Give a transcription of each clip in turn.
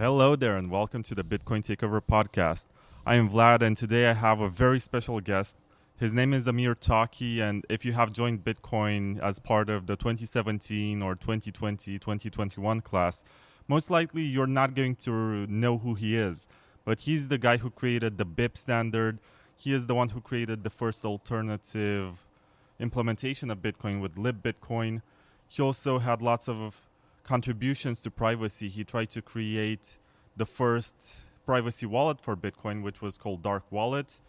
Hello there, and welcome to the Bitcoin Takeover podcast. I am Vlad, and today I have a very special guest. His name is Amir Taaki, and if you have joined Bitcoin as part of the 2017 or 2020, 2021 class, most likely you're not going to know who he is. But he's the guy who created the BIP standard. He is the one who created the first alternative implementation of Bitcoin with Libbitcoin. He also had lots of contributions to privacy. He tried to create the first privacy wallet for Bitcoin, which was called DarkWallet.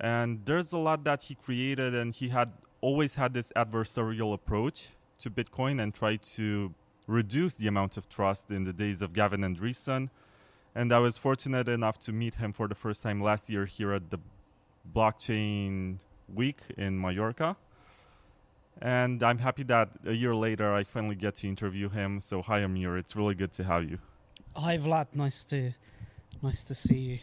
And there's a lot that he created, and he had always had this adversarial approach to Bitcoin and tried to reduce the amount of trust in the days of Gavin Andresen. And I was fortunate enough to meet him for the first time last year here at the Blockchain Week in Mallorca. And I'm happy that a year later I finally get to interview him. So hi Amir, it's really good to have you. Hi Vlad, nice to see you.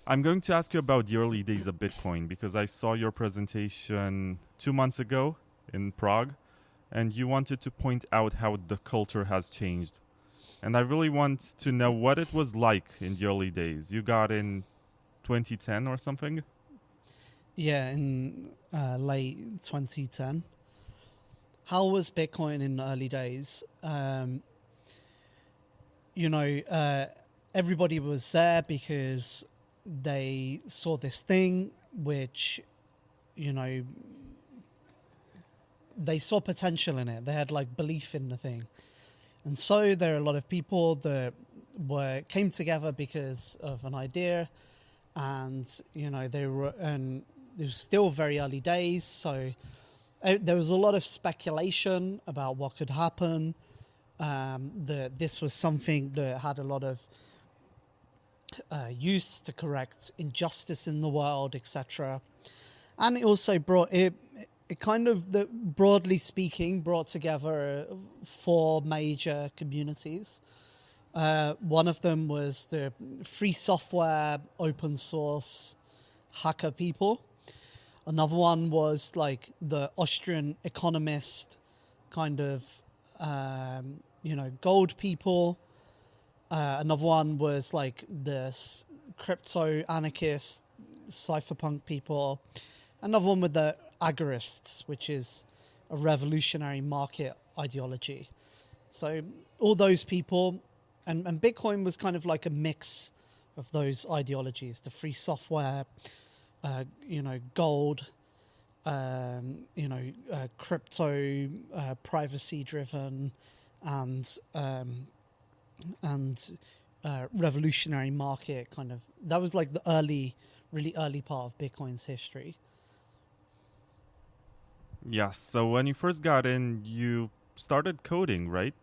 I'm going to ask you about the early days of Bitcoin because I saw your presentation 2 months ago in Prague, and you wanted to point out how the culture has changed. And I really want to know what it was like in the early days. You got in 2010 or something? Yeah, in late 2010. How was Bitcoin in the early days? Everybody was there because they saw this thing which, they saw potential in it. They had belief in the thing. And so there are a lot of people that came together because of an idea, and, it was still very early days, so there was a lot of speculation about what could happen. That this was something that had a lot of use to correct injustice in the world, etc. And it also broadly speaking, brought together 4 major communities. One of them was the free software, open source, hacker people. Another one was the Austrian economist gold people. Another one was the crypto anarchist, cypherpunk people. Another one with the agorists, which is a revolutionary market ideology. So all those people, and Bitcoin was kind of like a mix of those ideologies, the free software, gold, crypto, privacy driven, and revolutionary market that was the really early part of Bitcoin's history. Yes, so when you first got in, you started coding, right?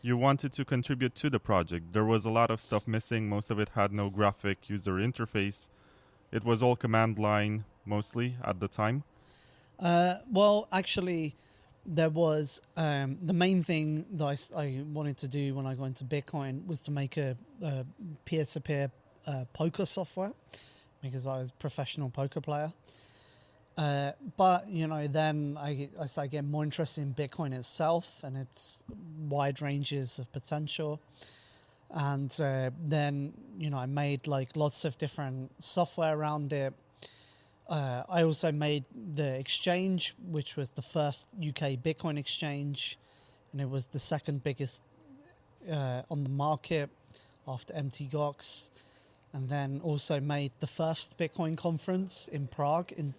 You wanted to contribute to the project. There was a lot of stuff missing. Most of it had no graphic user interface. It was all command line, mostly, at the time. Well, actually, there was the main thing that I wanted to do when I got into Bitcoin was to make a peer-to-peer poker software, because I was a professional poker player. But, then I started getting more interested in Bitcoin itself and its wide ranges of potential. And then, I made lots of different software around it. I also made the exchange, which was the first UK Bitcoin exchange, and it was the second biggest on the market after MTGOX. And then also made the first Bitcoin conference in Prague in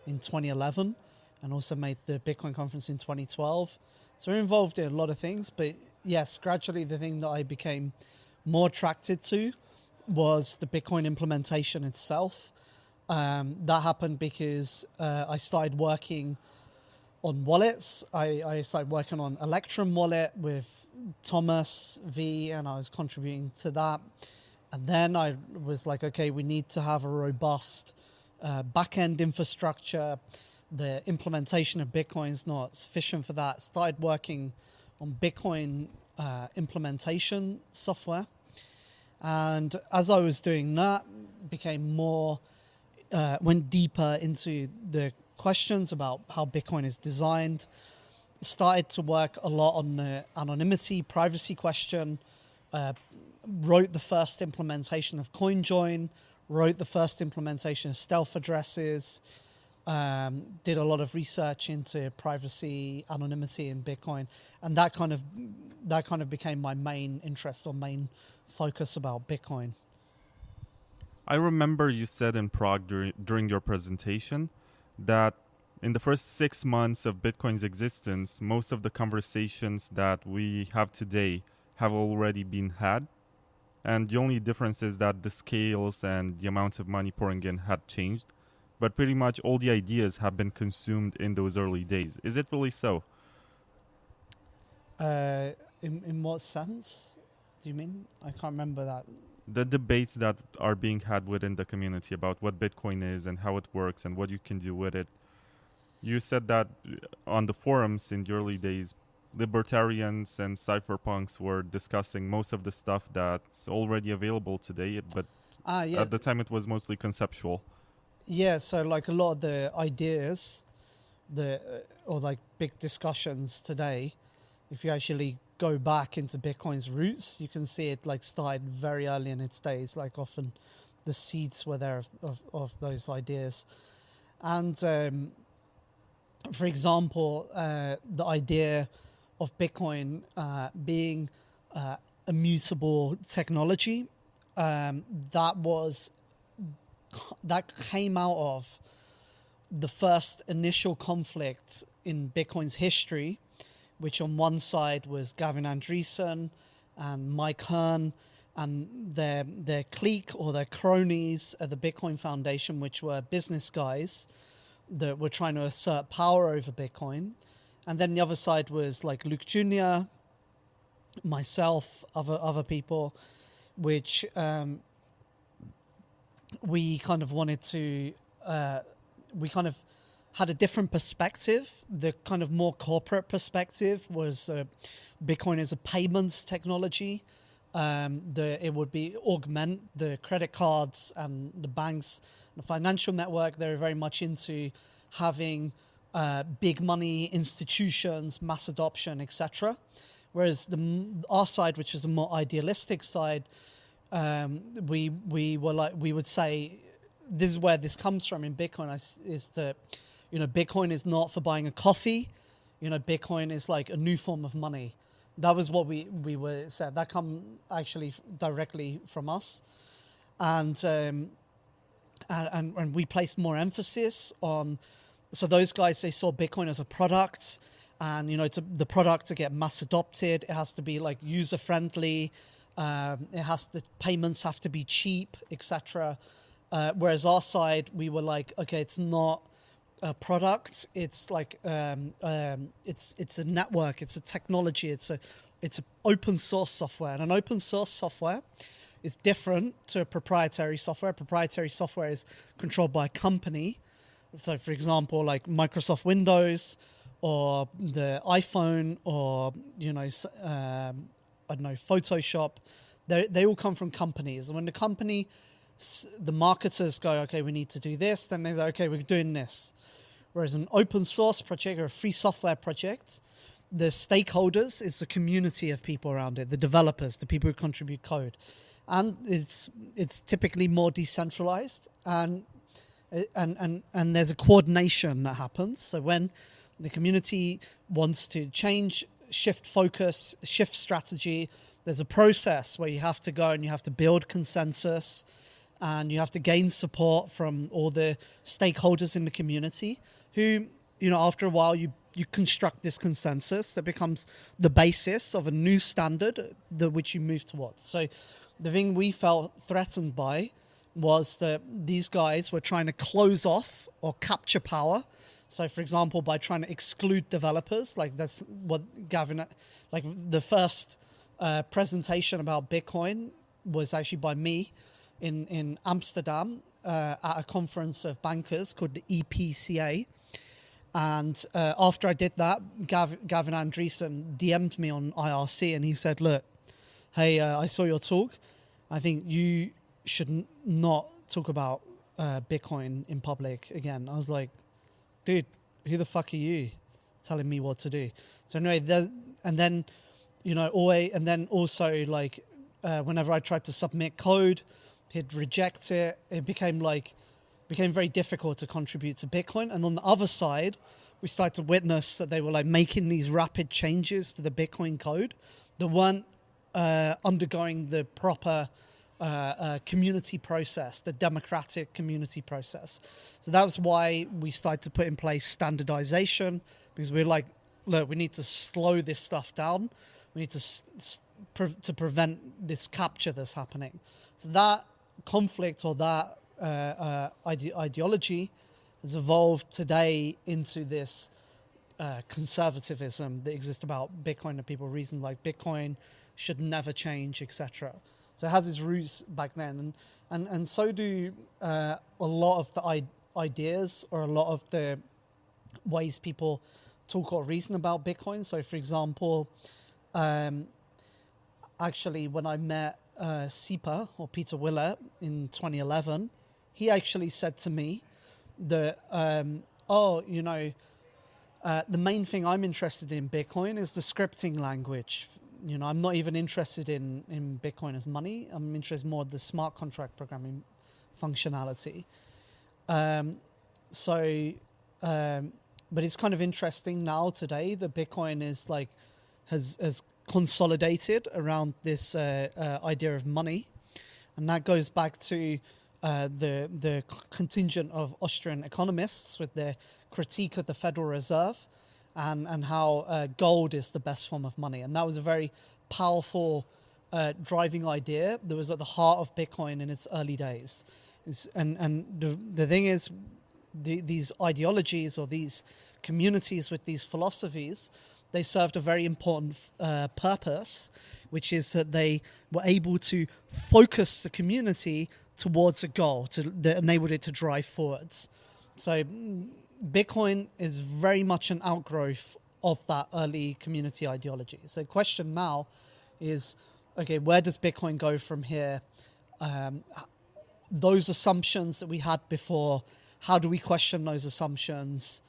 2011, and also made the Bitcoin conference in 2012. So we're involved in a lot of things, but yes, gradually the thing that I became more attracted to was the Bitcoin implementation itself. That happened because I started working on wallets. I started working on Electrum wallet with Thomas V, and I was contributing to that. And then I was like, okay, we need to have a robust back-end infrastructure. The implementation of Bitcoin is not sufficient for that. Started working on Bitcoin implementation software. And as I was doing that, went deeper into the questions about how Bitcoin is designed. Started to work a lot on the anonymity, privacy question, wrote the first implementation of CoinJoin, wrote the first implementation of stealth addresses, did a lot of research into privacy, anonymity in Bitcoin, and that kind of became my main interest or main focus about Bitcoin. I remember you said in Prague during your presentation that in the first 6 months of Bitcoin's existence, most of the conversations that we have today have already been had. And the only difference is that the scales and the amount of money pouring in had changed. But pretty much all the ideas have been consumed in those early days. Is it really so? In what sense do you mean? I can't remember that. The debates that are being had within the community about what Bitcoin is and how it works and what you can do with it. You said that on the forums in the early days, libertarians and cypherpunks were discussing most of the stuff that's already available today, but at the time it was mostly conceptual. Yeah, so like a lot of the ideas, or like big discussions today, if you actually go back into Bitcoin's roots, you can see it like started very early in its days. Like often the seeds were there of those ideas. And for example, the idea of Bitcoin being a mutable technology, that came out of the first initial conflict in Bitcoin's history, which on one side was Gavin Andresen and Mike Hearn and their clique or their cronies at the Bitcoin Foundation, which were business guys that were trying to assert power over Bitcoin. And then the other side was like Luke Jr., myself, other people, which we kind of wanted to, we kind of had a different perspective. The kind of more corporate perspective was Bitcoin as a payments technology. It would be augment the credit cards and the banks, the financial network. They're very much into having big money institutions, mass adoption, etc. Whereas our side, which is a more idealistic side, we would say this is where this comes from in Bitcoin is that, you know, Bitcoin is not for buying a coffee. You know, Bitcoin is like a new form of money. That was what we were said. That come actually directly from us, and we placed more emphasis on. So those guys, they saw Bitcoin as a product, and you know, the product to get mass adopted, it has to be like user friendly. Payments have to be cheap, etc. Whereas our side, we were like, okay, it's not a product. It's like it's a network. It's a technology. It's a open source software, and an open source software is different to a proprietary software. Proprietary software is controlled by a company. So, for example, like Microsoft Windows or the iPhone, or you know, I don't know, Photoshop. They all come from companies, and when the company, the marketers go, okay, we need to do this, then they say, okay, we're doing this. Whereas an open source project or a free software project, the stakeholders is the community of people around it, the developers, the people who contribute code, and it's typically more decentralized, and there's a coordination that happens. So when the community wants to change, shift focus, shift strategy, there's a process where you have to go and you have to build consensus, and you have to gain support from all the stakeholders in the community who, you know, after a while you construct this consensus that becomes the basis of a new standard which you move towards. So the thing we felt threatened by was that these guys were trying to close off or capture power. So, for example, by trying to exclude developers, like that's what Gavin, like the first presentation about Bitcoin was actually by me in Amsterdam at a conference of bankers called the EPCA. And after I did that, Gavin Andresen DM'd me on IRC, and he said, look, hey, I saw your talk. I think you should not talk about Bitcoin in public again. I was like, dude, who the fuck are you telling me what to do? So anyway, and then, you know, and then also like whenever I tried to submit code, he'd reject it. It became very difficult to contribute to Bitcoin. And on the other side, we started to witness that they were like making these rapid changes to the Bitcoin code that weren't undergoing the proper community process, the democratic community process. So that was why we started to put in place standardization, because we're like, look, we need to slow this stuff down. We need to prevent this capture that's happening. So that conflict or that ideology has evolved today into this conservatism that exists about Bitcoin, and people reason like Bitcoin should never change, etc. So it has its roots back then, and so do a lot of the ideas or a lot of the ways people talk or reason about Bitcoin. So, for example, actually, when I met SIPA or Peter Willett in 2011, he actually said to me that, the main thing I'm interested in Bitcoin is the scripting language. I'm not even interested in Bitcoin as money. I'm interested more in the smart contract programming functionality. But it's kind of interesting now today that Bitcoin is has consolidated around this idea of money, and that goes back to the contingent of Austrian economists with their critique of the Federal Reserve and how gold is the best form of money. And that was a very powerful driving idea that was at the heart of Bitcoin in its early days. And the thing is, these ideologies or these communities with these philosophies, they served a very important purpose, which is that they were able to focus the community towards a goal that enabled it to drive forwards. So Bitcoin is very much an outgrowth of that early community ideology. So the question now is, okay, where does Bitcoin go from here? Those assumptions that we had before, how do we question those assumptions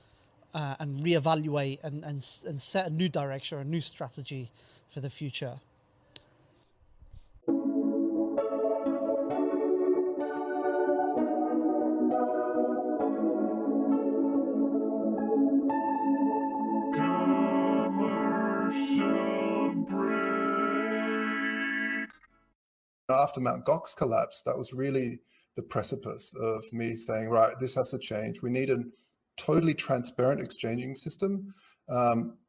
and reevaluate and set a new direction, a new strategy for the future? After Mt. Gox collapsed, that was really the precipice of me saying, right, this has to change. We need a totally transparent exchanging system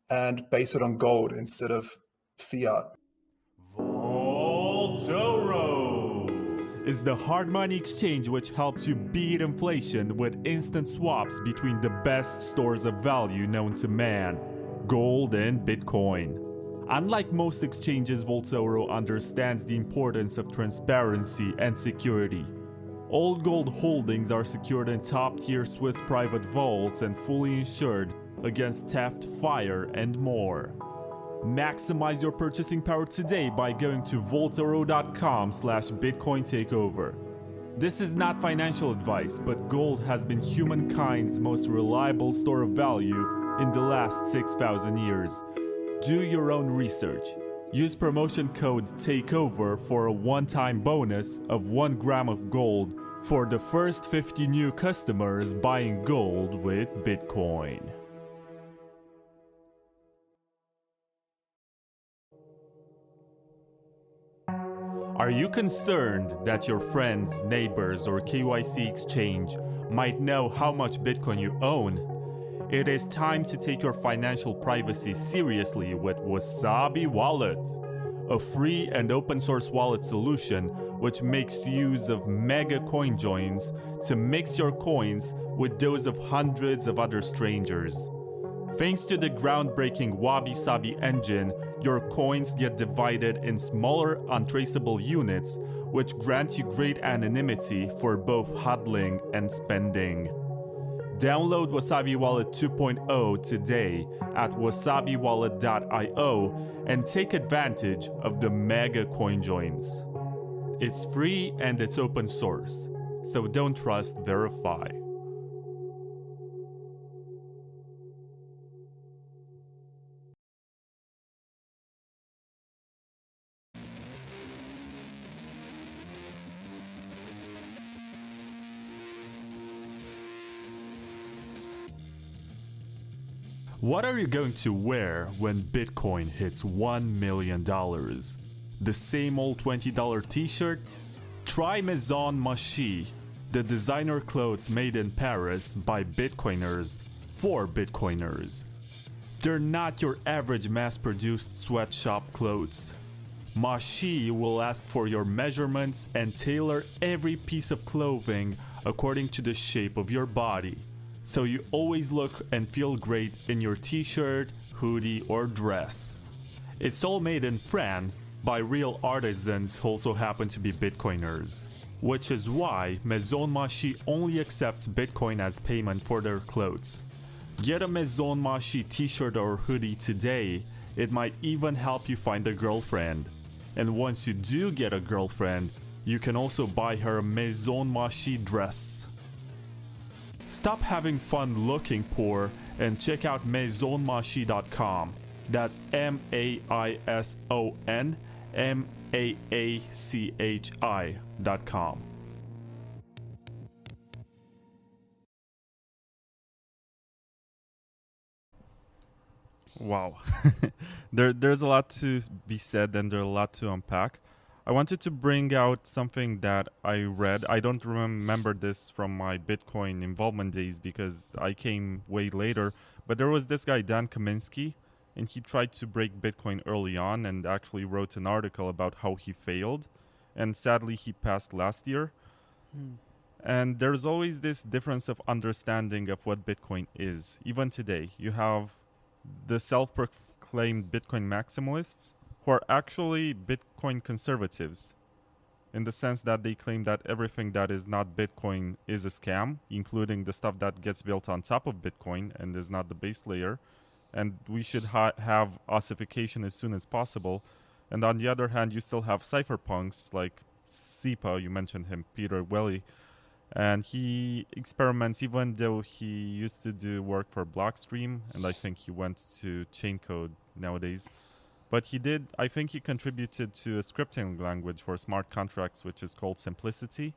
and base it on gold instead of fiat. Vaultoro is the hard money exchange which helps you beat inflation with instant swaps between the best stores of value known to man, gold and Bitcoin. Unlike most exchanges, Vaultoro understands the importance of transparency and security. All gold holdings are secured in top-tier Swiss private vaults and fully insured against theft, fire, and more. Maximize your purchasing power today by going to vaultoro.com/Bitcoin takeover. This is not financial advice, but gold has been humankind's most reliable store of value in the last 6,000 years. Do your own research. Use promotion code TAKEOVER for a one-time bonus of 1 gram of gold for the first 50 new customers buying gold with Bitcoin. Are you concerned that your friends, neighbors, or KYC exchange might know how much Bitcoin you own? It is time to take your financial privacy seriously with Wasabi Wallet, a free and open source wallet solution which makes use of mega coin joins to mix your coins with those of hundreds of other strangers. Thanks to the groundbreaking Wabi Sabi engine, your coins get divided in smaller, untraceable units, which grant you great anonymity for both hodling and spending. Download Wasabi Wallet 2.0 today at wasabiwallet.io and take advantage of the mega coin joins. It's free and it's open source, so don't trust, verify. What are you going to wear when Bitcoin hits $1 million? The same old $20 t-shirt? Try Maison Machi, the designer clothes made in Paris by Bitcoiners for Bitcoiners. They're not your average mass-produced sweatshop clothes. Machi will ask for your measurements and tailor every piece of clothing according to the shape of your body, so you always look and feel great in your t-shirt, hoodie, or dress. It's all made in France by real artisans who also happen to be Bitcoiners, which is why Maison Machi only accepts Bitcoin as payment for their clothes. Get a Maison Machi t-shirt or hoodie today. It might even help you find a girlfriend. And once you do get a girlfriend, you can also buy her a Maison Machi dress. Stop having fun looking poor and check out maisonmachi.com. That's MaisonMaachi.com. Wow. There's a lot to be said and there's a lot to unpack. I wanted to bring out something that I read. I don't remember this from my Bitcoin involvement days because I came way later. But there was this guy, Dan Kaminsky, and he tried to break Bitcoin early on and actually wrote an article about how he failed. And sadly, he passed last year. And there's always this difference of understanding of what Bitcoin is. Even today, you have the self-proclaimed Bitcoin maximalists who are actually Bitcoin conservatives, in the sense that they claim that everything that is not Bitcoin is a scam, including the stuff that gets built on top of Bitcoin and is not the base layer, and we should have ossification as soon as possible. And on the other hand, you still have cypherpunks like SIPA, you mentioned him, Peter Welly, and he experiments, even though he used to do work for Blockstream, and I think he went to Chaincode nowadays. But I think he contributed to a scripting language for smart contracts, which is called Simplicity,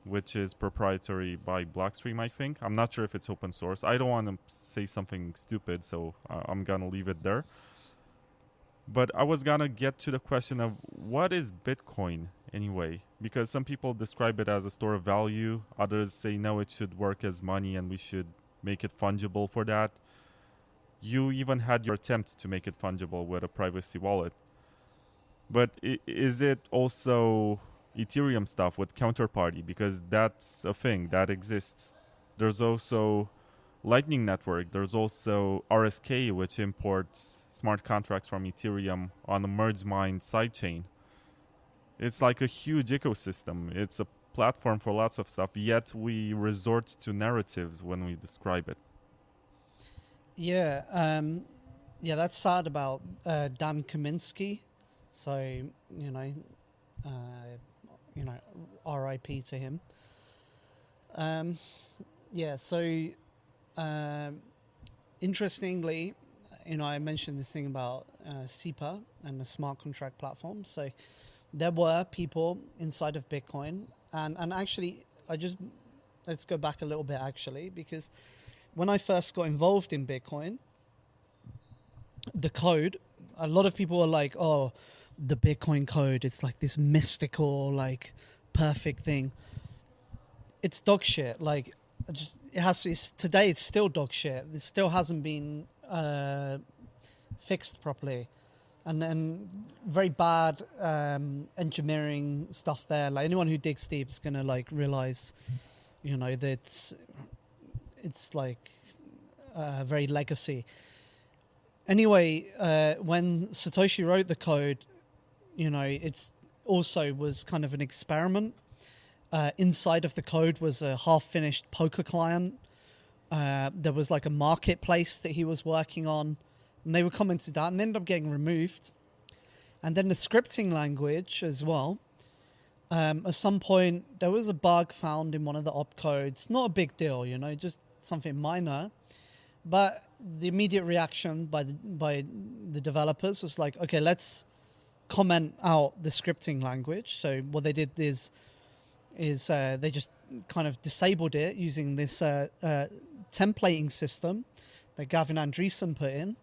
which is proprietary by Blockstream, I think. I'm not sure if it's open source. I don't want to say something stupid, so I'm going to leave it there. But I was going to get to the question of what is Bitcoin anyway? Because some people describe it as a store of value. Others say, no, it should work as money and we should make it fungible for that. You even had your attempt to make it fungible with a privacy wallet. But is it also Ethereum stuff with counterparty? Because that's a thing that exists. There's also Lightning Network. There's also RSK, which imports smart contracts from Ethereum on a merge-mined sidechain. It's like a huge ecosystem. It's a platform for lots of stuff, yet we resort to narratives when we describe it. Yeah, that's sad about Dan Kaminsky. So, R.I.P. to him. Interestingly, I mentioned this thing about SIPA and the smart contract platform. So there were people inside of Bitcoin, and actually, let's go back a little bit actually, because when I first got involved in Bitcoin, the code, a lot of people were like, oh, the Bitcoin code, it's like this mystical, like perfect thing. It's dog shit. Like, today it's still dog shit. It still hasn't been fixed properly. And then very bad engineering stuff there. Like, anyone who digs deep is going to like realize, that it's like very legacy. Anyway, when Satoshi wrote the code, it's also was kind of an experiment. Inside of the code was a half-finished poker client. There was like a marketplace that he was working on, and they were commenting that and ended up getting removed. And then the scripting language as well. At some point, there was a bug found in one of the opcodes. Not a big deal, just something minor. But the immediate reaction by the developers was like, okay, let's comment out the scripting language. So what they did is they just kind of disabled it using this templating system that Gavin Andresen put in,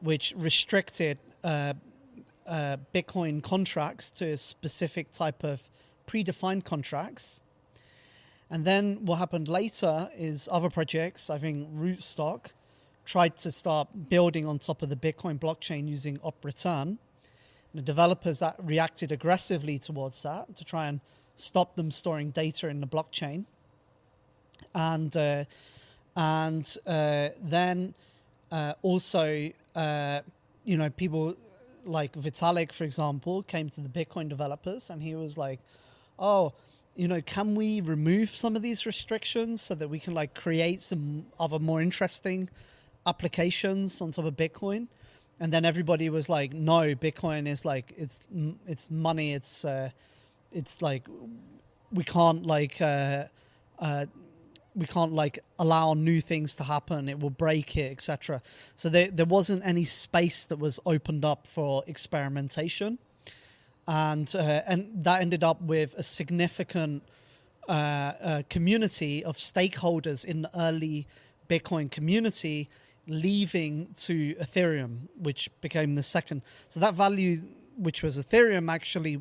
which restricted Bitcoin contracts to a specific type of predefined contracts. And then what happened later is other projects, I think Rootstock, tried to start building on top of the Bitcoin blockchain using op return. The developers that reacted aggressively towards that to try and stop them storing data in the blockchain. And then also, people like Vitalik, for example, came to the Bitcoin developers and he was like, can we remove some of these restrictions so that we can like create some other more interesting applications on top of Bitcoin? And then everybody was like, no, Bitcoin is like, it's money. It's like, we can't allow new things to happen. It will break it, etc. So there wasn't any space that was opened up for experimentation. And that ended up with a significant community of stakeholders in the early Bitcoin community leaving to Ethereum, which became the second. So that value, which was Ethereum, actually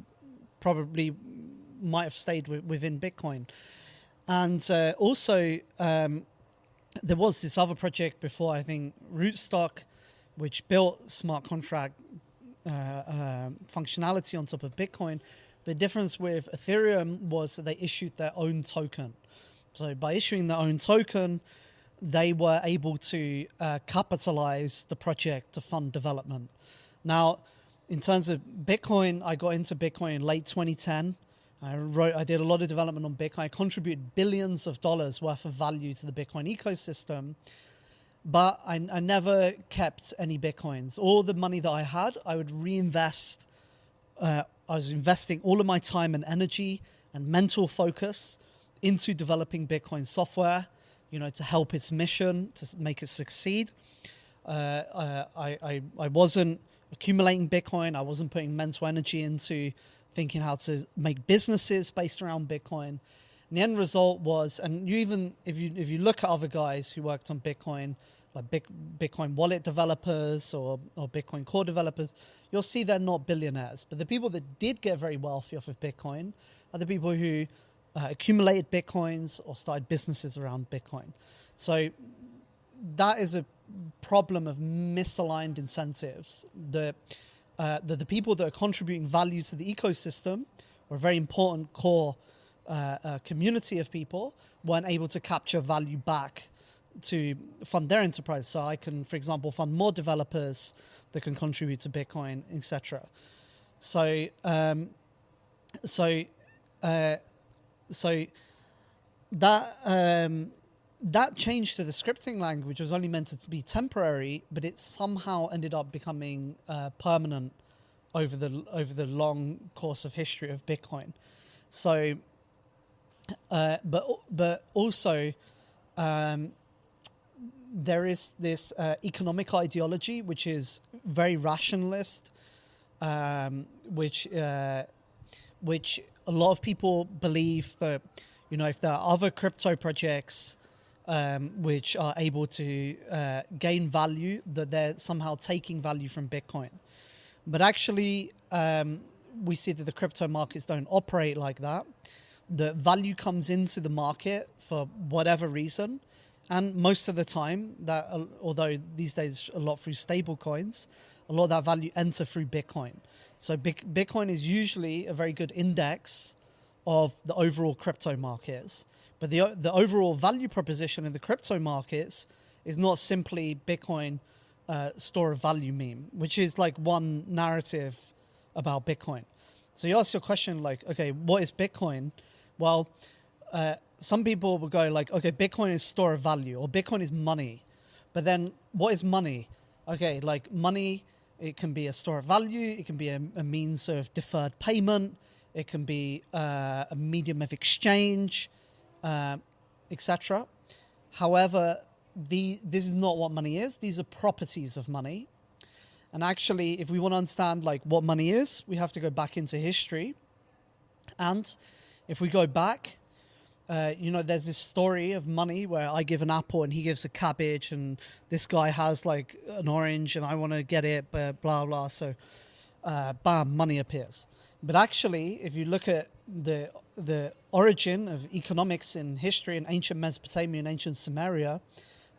probably might have stayed within Bitcoin. And also, there was this other project before, I think, Rootstock, which built smart contract functionality on top of Bitcoin. The difference with Ethereum was that they issued their own token. So by issuing their own token, they were able to capitalize the project to fund development. Now, in terms of Bitcoin, I got into Bitcoin in late 2010. I did a lot of development on Bitcoin. I contributed billions of dollars worth of value to the Bitcoin ecosystem, but I never kept any Bitcoins. All the money that I had, I would reinvest. I was investing all of my time and energy and mental focus into developing Bitcoin software, to help its mission, to make it succeed. I wasn't accumulating Bitcoin. I wasn't putting mental energy into thinking how to make businesses based around Bitcoin. And the end result was, and if you look at other guys who worked on Bitcoin, like Bitcoin wallet developers or Bitcoin core developers, you'll see they're not billionaires. But the people that did get very wealthy off of Bitcoin are the people who accumulated Bitcoins or started businesses around Bitcoin. So that is a problem of misaligned incentives. The people that are contributing value to the ecosystem, or a very important core community of people, weren't able to capture value back to fund their enterprise. So I can, for example, fund more developers that can contribute to Bitcoin, etc. So that change to the scripting language was only meant to be temporary, but it somehow ended up becoming permanent over the long course of history of Bitcoin. So, but also, there is this economic ideology which is very rationalist, which a lot of people believe that, if there are other crypto projects which are able to gain value, that they're somehow taking value from Bitcoin. But actually, we see that the crypto markets don't operate like that. The value comes into the market for whatever reason. And most of the time, that although these days a lot through stable coins, a lot of that value enter through Bitcoin. So Bitcoin is usually a very good index of the overall crypto markets. But the overall value proposition in the crypto markets is not simply Bitcoin store of value meme, which is like one narrative about Bitcoin. So you ask your question like, okay, what is Bitcoin? Well, some people will go like, okay, Bitcoin is store of value, or Bitcoin is money. But then what is money? Okay, like money, it can be a store of value. It can be a means of deferred payment. It can be a medium of exchange, etc. However, this is not what money is. These are properties of money. And actually, if we want to understand like what money is, we have to go back into history. And if we go back, there's this story of money where I give an apple and he gives a cabbage, and this guy has like an orange and I want to get it, but blah, blah. So, bam, money appears. But actually, if you look at the origin of economics in history in ancient Mesopotamia and ancient Sumeria,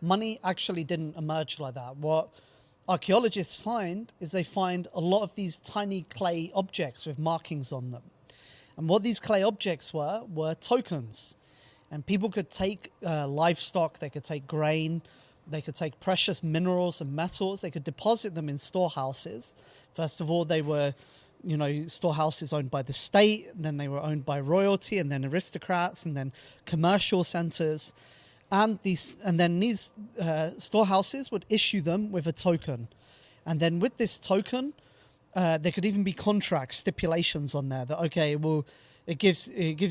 money actually didn't emerge like that. What archaeologists find is they find a lot of these tiny clay objects with markings on them. And what these clay objects were tokens. And people could take livestock, they could take grain, they could take precious minerals and metals, they could deposit them in storehouses. First of all, they were, storehouses owned by the state, then they were owned by royalty, and then aristocrats, and then commercial centers. And then these storehouses would issue them with a token. And then with this token, there could even be contracts, stipulations on there that, okay, well, it gives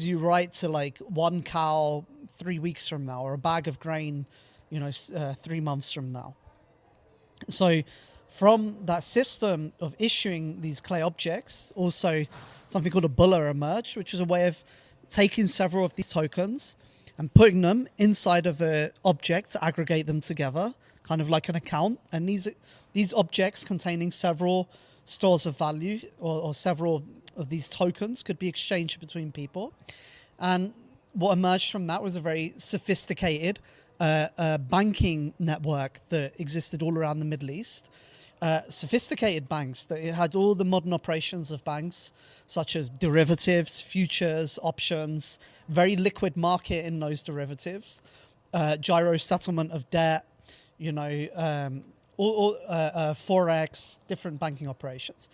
you right to like 1 cow 3 weeks from now, or a bag of grain, 3 months from now. So from that system of issuing these clay objects, also something called a bulla emerged, which is a way of taking several of these tokens and putting them inside of an object to aggregate them together, kind of like an account. And these objects containing several stores of value or several of these tokens could be exchanged between people. And what emerged from that was a very sophisticated banking network that existed all around the Middle East. Sophisticated banks that it had all the modern operations of banks, such as derivatives, futures, options, very liquid market in those derivatives, gyro settlement of debt, forex, different banking operations.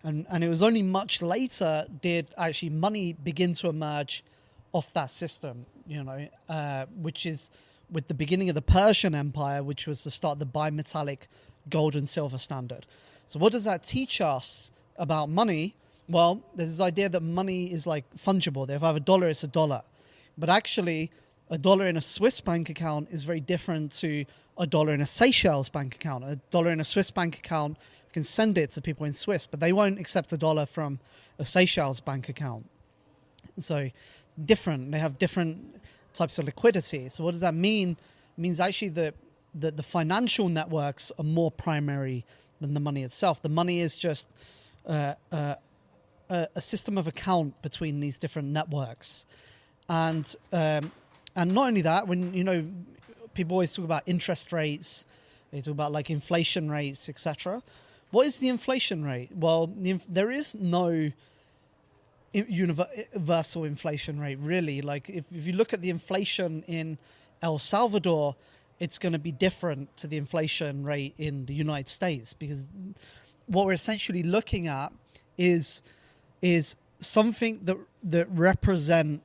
And it was only much later did actually money begin to emerge off that system, which is with the beginning of the Persian Empire, which was the start of the bimetallic gold and silver standard. So what does that teach us about money? Well, there's this idea that money is like fungible. If I have a dollar, it's a dollar. But actually, a dollar in a Swiss bank account is very different to a dollar in a Seychelles bank account. A dollar in a Swiss bank account, you can send it to people in Swiss, but they won't accept a dollar from a Seychelles bank account. So different. They have different types of liquidity. So what does that mean? It means actually that the financial networks are more primary than the money itself. The money is just a system of account between these different networks. And not only that, when, people always talk about interest rates, they talk about like inflation rates, etc. What is the inflation rate? Well, there is no universal inflation rate, really. Like if you look at the inflation in El Salvador, it's going to be different to the inflation rate in the United States, because what we're essentially looking at is something that represent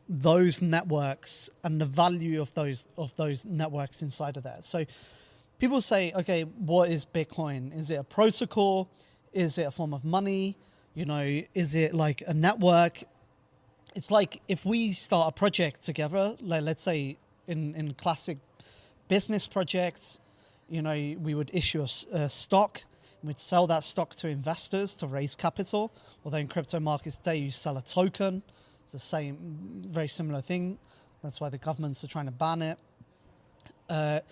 those networks and the value of those networks inside of that. So people say, okay, what is Bitcoin? Is it a protocol? Is it a form of money? Is it like a network? It's like if we start a project together, like let's say in classic business projects, we would issue a stock, we'd sell that stock to investors to raise capital. Although in crypto markets today, you sell a token. It's the same, very similar thing. That's why the governments are trying to ban it.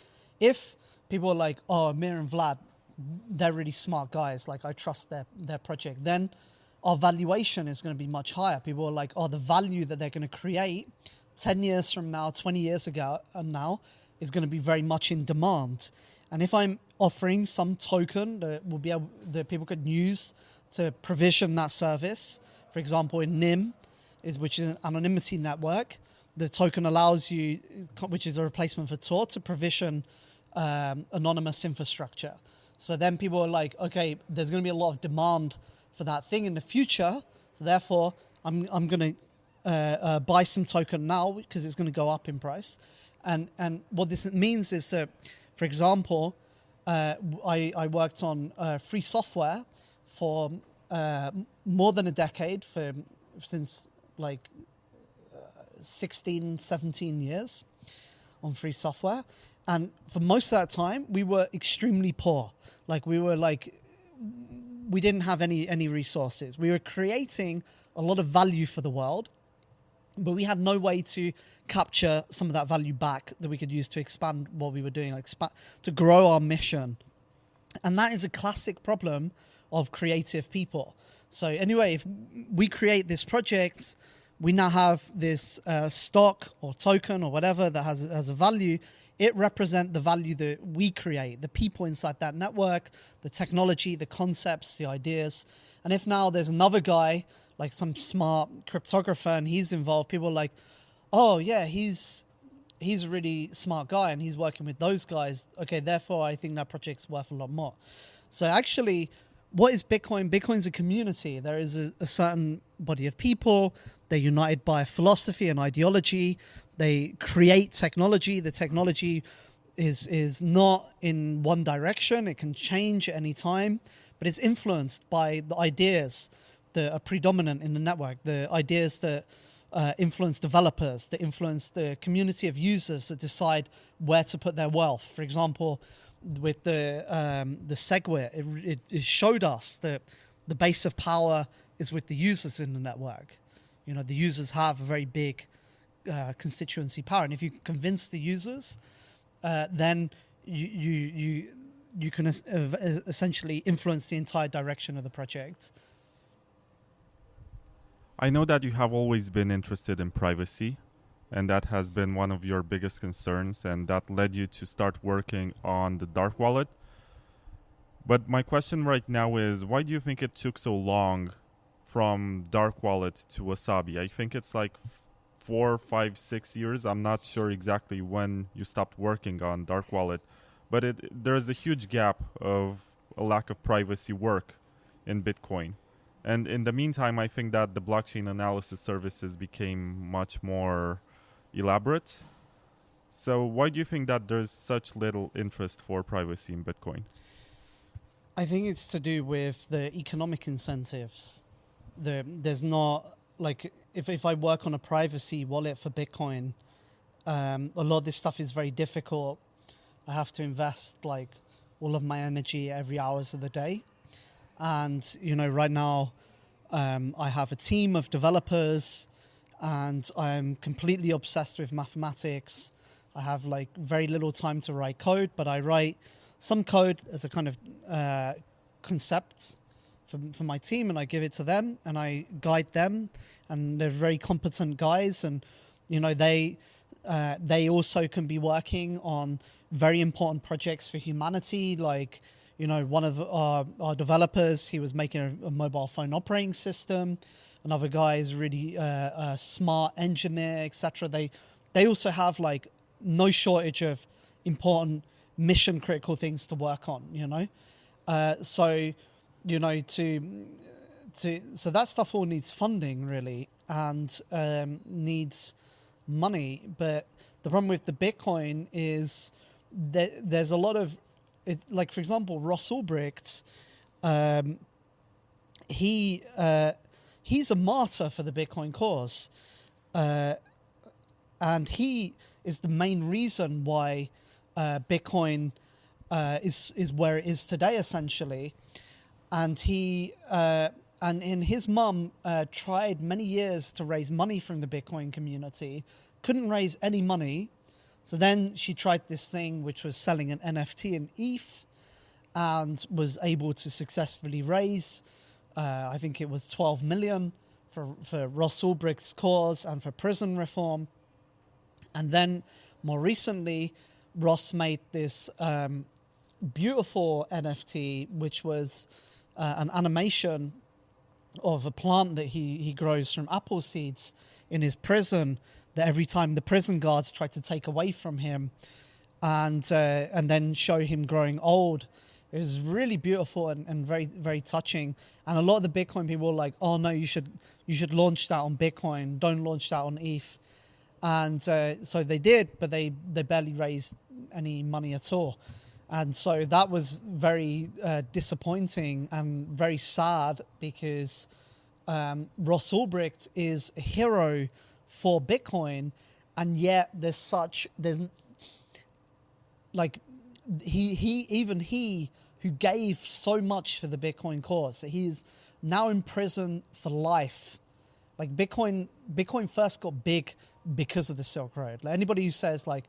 If people are like, oh, Amir and Vlad, they're really smart guys, like I trust their project, then our valuation is going to be much higher. People are like, oh, the value that they're going to create 10 years from now, 20 years ago and now is going to be very much in demand. And if I'm offering some token that people could use to provision that service, for example, in NIM, which is an anonymity network, the token allows you, which is a replacement for Tor, to provision anonymous infrastructure. So then people are like, okay, there's going to be a lot of demand for that thing in the future. So therefore, I'm going to buy some token now because it's going to go up in price. And what this means is that, for example, I worked on free software for more than a decade, since like 16, 17 years on free software. And for most of that time, we were extremely poor. Like we didn't have any resources. We were creating a lot of value for the world, but we had no way to capture some of that value back that we could use to expand what we were doing, like to grow our mission. And that is a classic problem of creative people. So anyway, if we create this project, we now have this stock or token or whatever that has a value. It represents the value that we create, the people inside that network, the technology, the concepts, the ideas. And if now there's another guy, like some smart cryptographer, and he's involved, people are like, oh yeah, he's a really smart guy and he's working with those guys. Okay, therefore I think that project's worth a lot more. So actually, what is Bitcoin? Bitcoin's a community. There is a certain body of people. They're united by philosophy and ideology. They create technology. The technology is not in one direction. It can change at any time, but it's influenced by the ideas that are predominant in the network, the ideas that influence developers, that influence the community of users that decide where to put their wealth. For example, with the SegWit, it showed us that the base of power is with the users in the network. You know, the users have a very big constituency power, and if you convince the users, then you can essentially influence the entire direction of the project. I know that you have always been interested in privacy, and that has been one of your biggest concerns, and that led you to start working on the DarkWallet. But my question right now is, why do you think it took so long from DarkWallet to Wasabi? I think it's like 4, 5, 6 years. I'm not sure exactly when you stopped working on DarkWallet, but there's a huge gap of a lack of privacy work in Bitcoin. And in the meantime, I think that the blockchain analysis services became much more elaborate. So why do you think that there's such little interest for privacy in Bitcoin? I think it's to do with the economic incentives. There's not, like, if I work on a privacy wallet for Bitcoin, a lot of this stuff is very difficult. I have to invest like all of my energy every hours of the day. And, you know, right now I have a team of developers and I'm completely obsessed with mathematics. I have like very little time to write code, but I write some code as a kind of concept for my team, and I give it to them and I guide them, and they're very competent guys. And, you know, they also can be working on very important projects for humanity, like, you know, one of our developers, he was making a mobile phone operating system. Another guy is really a smart engineer, etc. They also have like no shortage of important mission critical things to work on, you know. So, you know, so that stuff all needs funding really, and needs money. But the problem with the Bitcoin is that there's a lot of it, like, for example, Ross Ulbricht, he's a martyr for the Bitcoin cause, and he is the main reason why Bitcoin is where it is today, essentially. And he and his mum tried many years to raise money from the Bitcoin community, couldn't raise any money. So then she tried this thing, which was selling an NFT in ETH, and was able to successfully raise, I think it was 12 million for Ross Ulbricht's cause and for prison reform. And then more recently, Ross made this beautiful NFT, which was an animation of a plant that he grows from apple seeds in his prison, that every time the prison guards tried to take away from him, and then show him growing old. It was really beautiful and very, very touching. And a lot of the Bitcoin people were like, oh no, you should launch that on Bitcoin, don't launch that on ETH. And so they did, but they barely raised any money at all. And so that was very disappointing and very sad, because Ross Ulbricht is a hero for Bitcoin, and yet there's like he who gave so much for the Bitcoin cause, that he is now in prison for life. Like Bitcoin first got big because of the Silk Road. Like anybody who says like,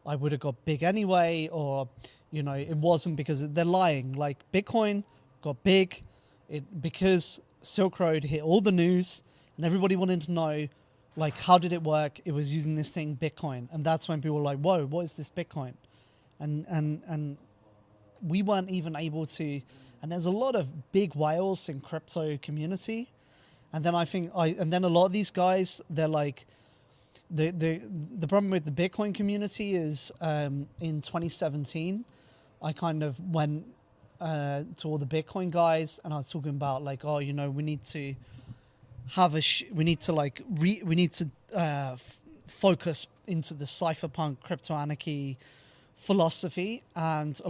I would have got big anyway, or, you know, it wasn't because they're lying. Like Bitcoin got big because Silk Road hit all the news and everybody wanted to know, like, how did it work? It was using this thing, Bitcoin. And that's when people were like, whoa, what is this Bitcoin? And we weren't even able to, and there's a lot of big whales in crypto community. And then and then a lot of these guys, they're like, the problem with the Bitcoin community is in 2017, I kind of went to all the Bitcoin guys and I was talking about like, oh, you know, we need to have focus into the cypherpunk crypto anarchy philosophy. And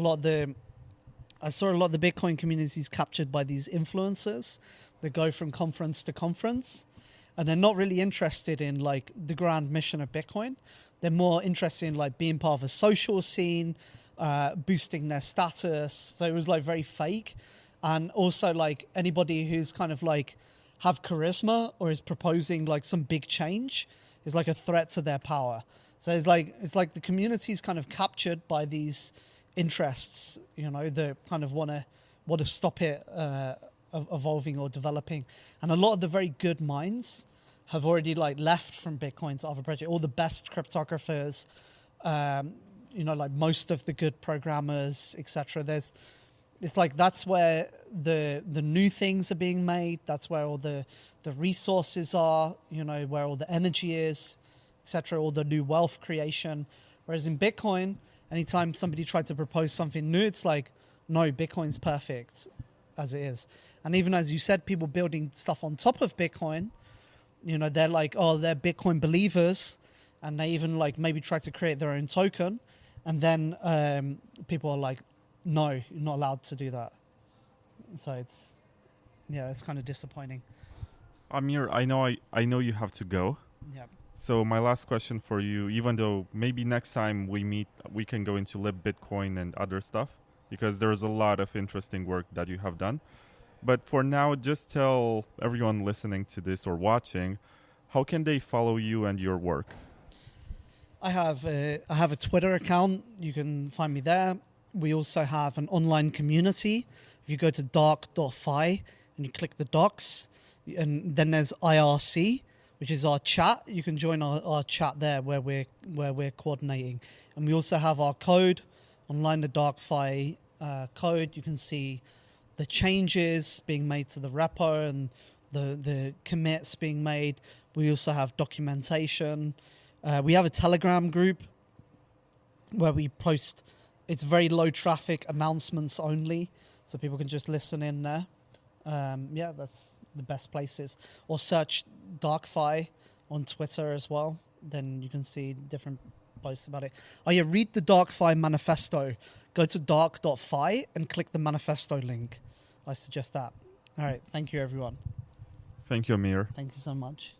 I saw a lot of the Bitcoin communities captured by these influencers that go from conference to conference, and they're not really interested in like the grand mission of Bitcoin. They're more interested in like being part of a social scene, boosting their status. So it was like very fake. And also like anybody who's kind of like have charisma or is proposing like some big change is like a threat to their power. So it's like the community is kind of captured by these interests, you know, that kind of want to stop it evolving or developing. And a lot of the very good minds have already like left from Bitcoin to other projects. All the best cryptographers, you know, like most of the good programmers, etc. It's like that's where the new things are being made. That's where all the resources are, you know, where all the energy is, etc. All the new wealth creation. Whereas in Bitcoin, anytime somebody tried to propose something new, it's like, no, Bitcoin's perfect as it is. And even as you said, people building stuff on top of Bitcoin, you know, they're like, oh, they're Bitcoin believers. And they even like maybe try to create their own token. And then people are like, no, you're not allowed to do that. So it's kind of disappointing. Amir, I know you have to go. Yeah. So my last question for you, even though maybe next time we meet, we can go into Libbitcoin and other stuff, because there's a lot of interesting work that you have done. But for now, just tell everyone listening to this or watching, how can they follow you and your work? I have a Twitter account. You can find me there. We also have an online community. If you go to dark.fi and you click the docs, and then there's IRC, which is our chat. You can join our chat there where we're coordinating. And we also have our code online, the DarkFi code. You can see the changes being made to the repo and the commits being made. We also have documentation. We have a Telegram group where we post, it's very low traffic, announcements only, so people can just listen in there. That's the best places. Or search DarkFi on Twitter as well. Then you can see different posts about it. Oh yeah, read the DarkFi manifesto. Go to dark.fi and click the manifesto link. I suggest that. All right. Thank you, everyone. Thank you, Amir. Thank you so much.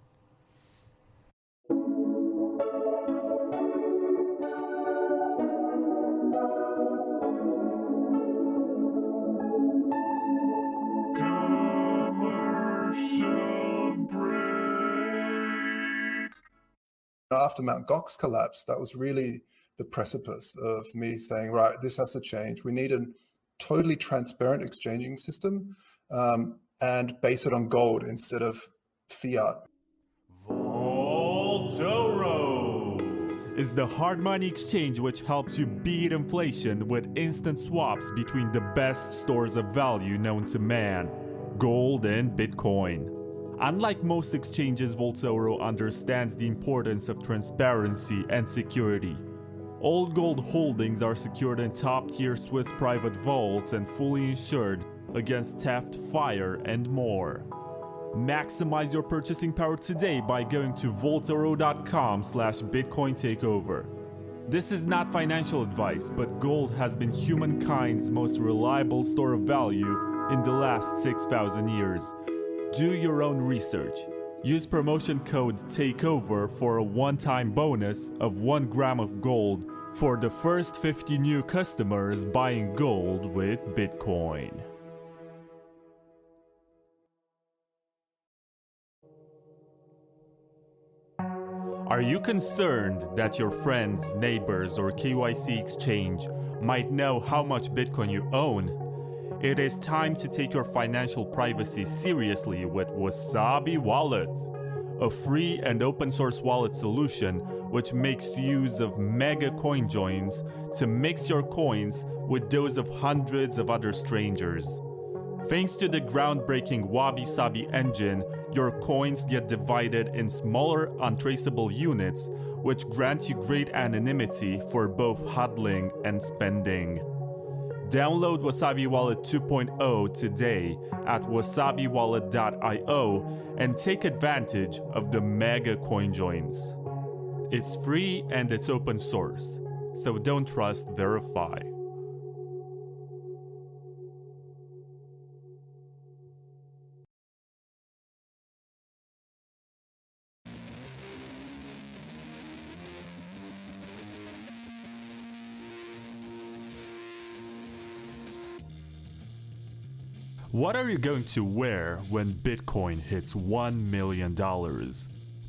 After Mt. Gox collapse, that was really the precipice of me saying, right, this has to change. We need a totally transparent exchanging system and base it on gold instead of fiat. Vaultoro is the hard money exchange which helps you beat inflation with instant swaps between the best stores of value known to man, gold and Bitcoin. Unlike most exchanges, Vaultoro understands the importance of transparency and security. All gold holdings are secured in top-tier Swiss private vaults and fully insured against theft, fire, and more. Maximize your purchasing power today by going to vaultoro.com/Bitcoin takeover. This is not financial advice, but gold has been humankind's most reliable store of value in the last 6,000 years. Do your own research. Use promotion code TAKEOVER for a one-time bonus of 1 gram of gold for the first 50 new customers buying gold with Bitcoin. Are you concerned that your friends, neighbors, or KYC exchange might know how much Bitcoin you own? It is time to take your financial privacy seriously with Wasabi Wallet, a free and open source wallet solution which makes use of mega coin joins to mix your coins with those of hundreds of other strangers. Thanks to the groundbreaking Wabi Sabi engine, your coins get divided in smaller, untraceable units, which grant you great anonymity for both hodling and spending. Download Wasabi Wallet 2.0 today at wasabiwallet.io and take advantage of the mega coin joins. It's free and it's open source, so don't trust, verify. What are you going to wear when Bitcoin hits $1 million?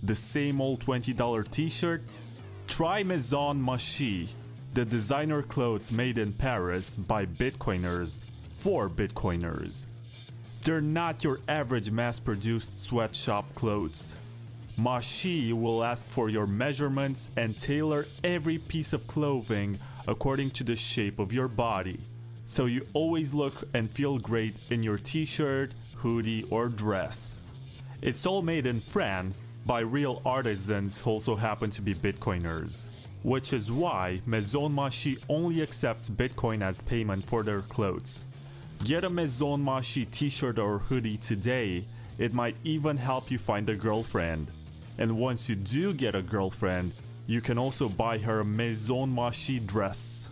The same old $20 t-shirt? Try Maison Machi, the designer clothes made in Paris by Bitcoiners for Bitcoiners. They're not your average mass-produced sweatshop clothes. Machi will ask for your measurements and tailor every piece of clothing according to the shape of your body, so you always look and feel great in your t-shirt, hoodie, or dress. It's all made in France by real artisans who also happen to be Bitcoiners, which is why Maison Machi only accepts Bitcoin as payment for their clothes. Get a Maison Machi t-shirt or hoodie today. It might even help you find a girlfriend. And once you do get a girlfriend, you can also buy her a Maison Machi dress.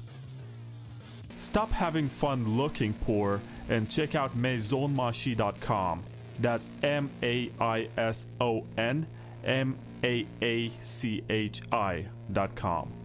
Stop having fun looking poor and check out maisonmachi.com. That's MAISON MAACHI.com.